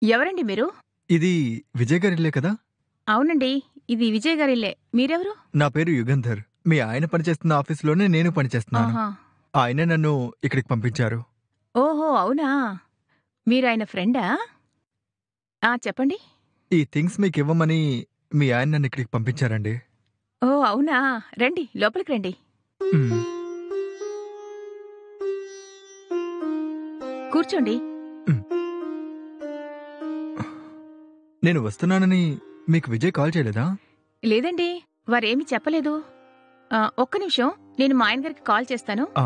ఎవరండి మీరు? ఇది విజయ్ గారిల్లే కదా? అవునండి. ఇది విజయ్ గారిల్లే. మీరెవరు? నా పేరు యుగంధర్. మీ ఆయన పనిచేస్తున్న ఆఫీస్‌లోనే నేను పనిచేస్తున్నాను. ఆహా! ఆయనే నన్ను ఇక్కడికి పంపించారు. ఓహో! అవునా? మీరాయన ఫ్రెండా? చెప్పండి. ఈ థింగ్స్ మీకివ్వమని మీ ఆయన నన్ను ఇక్కడికి పంపించారండి. ఓహ్! అవునా? రండి. లోపలికి రండి. హ్మ్. కూర్చోండి. హ్మ్. నేను వస్తున్నానని మీకు విజయ్ కాల్ చేయలేదా? లేదండి. వారేమీ చెప్పలేదు. ఒక్క నిమిషం. నేను మా ఆయన గారికి కాల్ చేస్తాను. ఆ!